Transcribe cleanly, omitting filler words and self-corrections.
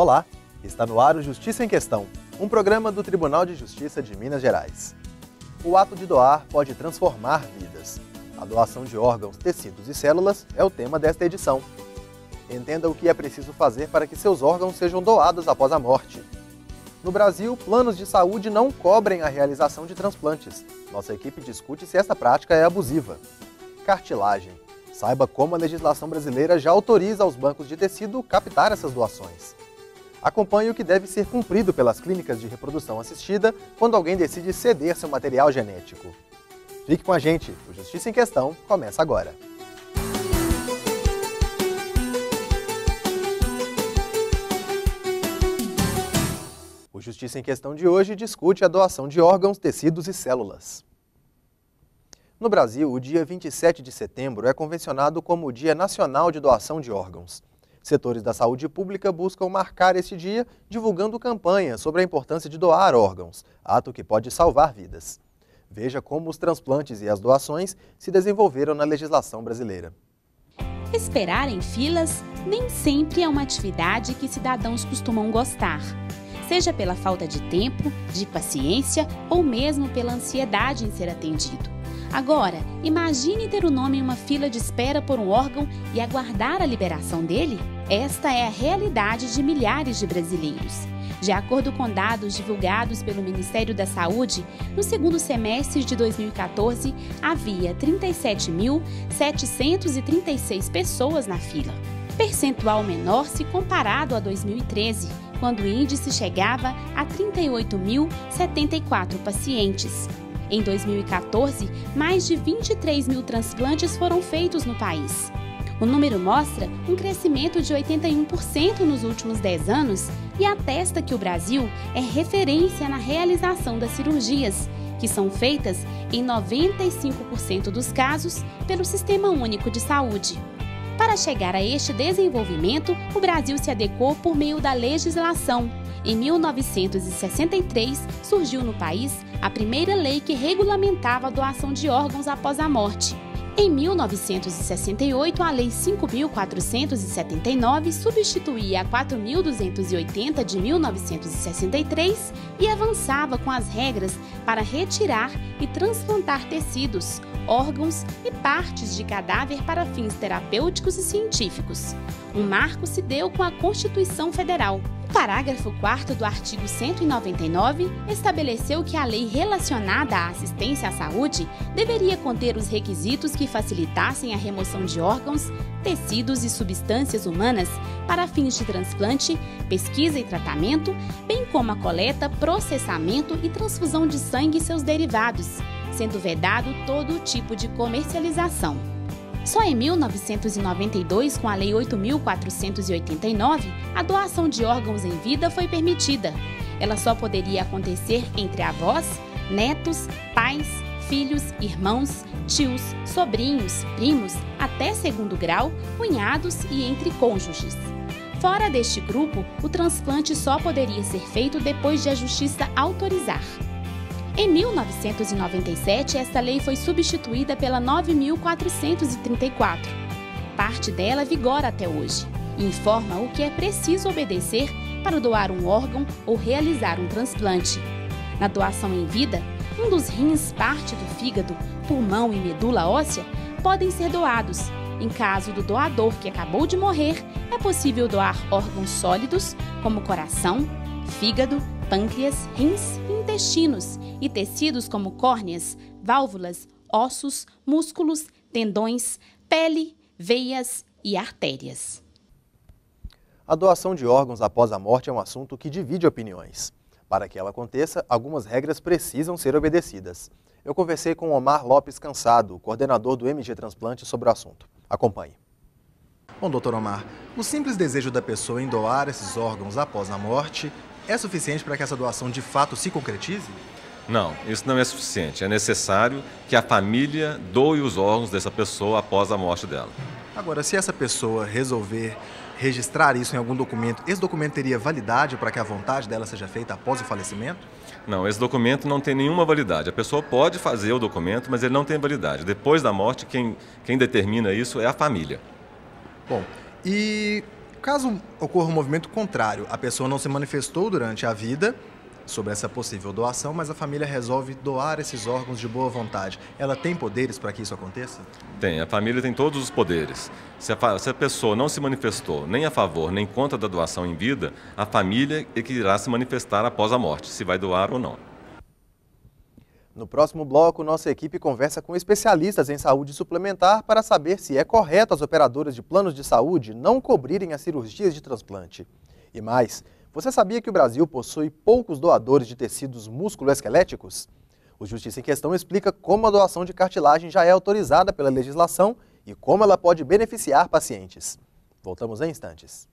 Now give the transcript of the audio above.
Olá, está no ar o Justiça em Questão, um programa do Tribunal de Justiça de Minas Gerais. O ato de doar pode transformar vidas. A doação de órgãos, tecidos e células é o tema desta edição. Entenda o que é preciso fazer para que seus órgãos sejam doados após a morte. No Brasil, planos de saúde não cobrem a realização de transplantes. Nossa equipe discute se essa prática é abusiva. Cartilagem. Saiba como a legislação brasileira já autoriza aos bancos de tecido captar essas doações. Acompanhe o que deve ser cumprido pelas clínicas de reprodução assistida quando alguém decide ceder seu material genético. Fique com a gente, o Justiça em Questão começa agora. O Justiça em Questão de hoje discute a doação de órgãos, tecidos e células. No Brasil, o dia 27 de setembro é convencionado como o Dia Nacional de Doação de Órgãos. Setores da saúde pública buscam marcar esse dia divulgando campanhas sobre a importância de doar órgãos, ato que pode salvar vidas. Veja como os transplantes e as doações se desenvolveram na legislação brasileira. Esperar em filas nem sempre é uma atividade que cidadãos costumam gostar. Seja pela falta de tempo, de paciência ou mesmo pela ansiedade em ser atendido. Agora, imagine ter o nome em uma fila de espera por um órgão e aguardar a liberação dele? Esta é a realidade de milhares de brasileiros. De acordo com dados divulgados pelo Ministério da Saúde, no segundo semestre de 2014, havia 37.736 pessoas na fila. Percentual menor se comparado a 2013, quando o índice chegava a 38.074 pacientes. Em 2014, mais de 23 mil transplantes foram feitos no país. O número mostra um crescimento de 81% nos últimos 10 anos e atesta que o Brasil é referência na realização das cirurgias, que são feitas em 95% dos casos pelo Sistema Único de Saúde. Para chegar a este desenvolvimento, o Brasil se adequou por meio da legislação. Em 1963, surgiu no país a primeira lei que regulamentava a doação de órgãos após a morte. Em 1968, a Lei 5.479 substituía a 4.280 de 1963 e avançava com as regras para retirar e transplantar tecidos, órgãos e partes de cadáver para fins terapêuticos e científicos. Um marco se deu com a Constituição Federal. O parágrafo 4º do artigo 199 estabeleceu que a lei relacionada à assistência à saúde deveria conter os requisitos que facilitassem a remoção de órgãos, tecidos e substâncias humanas para fins de transplante, pesquisa e tratamento, bem como a coleta, processamento e transfusão de sangue e seus derivados, sendo vedado todo tipo de comercialização. Só em 1992, com a Lei 8.489, a doação de órgãos em vida foi permitida. Ela só poderia acontecer entre avós, netos, pais, filhos, irmãos, tios, sobrinhos, primos, até segundo grau, cunhados e entre cônjuges. Fora deste grupo, o transplante só poderia ser feito depois de a Justiça autorizar. Em 1997, esta lei foi substituída pela 9.434. Parte dela vigora até hoje e informa o que é preciso obedecer para doar um órgão ou realizar um transplante. Na doação em vida, um dos rins, parte do fígado, pulmão e medula óssea podem ser doados. Em caso do doador que acabou de morrer, é possível doar órgãos sólidos, como coração, fígado, pâncreas, rins e intestinos, e tecidos como córneas, válvulas, ossos, músculos, tendões, pele, veias e artérias. A doação de órgãos após a morte é um assunto que divide opiniões. Para que ela aconteça, algumas regras precisam ser obedecidas. Eu conversei com Omar Lopes Cansado, coordenador do MG Transplante, sobre o assunto. Acompanhe. Bom, doutor Omar, o simples desejo da pessoa em doar esses órgãos após a morte é suficiente para que essa doação de fato se concretize? Não, isso não é suficiente. É necessário que a família doe os órgãos dessa pessoa após a morte dela. Agora, se essa pessoa resolver registrar isso em algum documento, esse documento teria validade para que a vontade dela seja feita após o falecimento? Não, esse documento não tem nenhuma validade. A pessoa pode fazer o documento, mas ele não tem validade. Depois da morte, quem determina isso é a família. Bom, e Caso ocorra um movimento contrário, a pessoa não se manifestou durante a vida sobre essa possível doação, mas a família resolve doar esses órgãos de boa vontade. Ela tem poderes para que isso aconteça? Tem, a família tem todos os poderes. Se a pessoa não se manifestou nem a favor nem contra da doação em vida, a família é que irá se manifestar após a morte, se vai doar ou não. No próximo bloco, nossa equipe conversa com especialistas em saúde suplementar para saber se é correto as operadoras de planos de saúde não cobrirem as cirurgias de transplante. E mais, você sabia que o Brasil possui poucos doadores de tecidos musculoesqueléticos? O Justiça em Questão explica como a doação de cartilagem já é autorizada pela legislação e como ela pode beneficiar pacientes. Voltamos em instantes.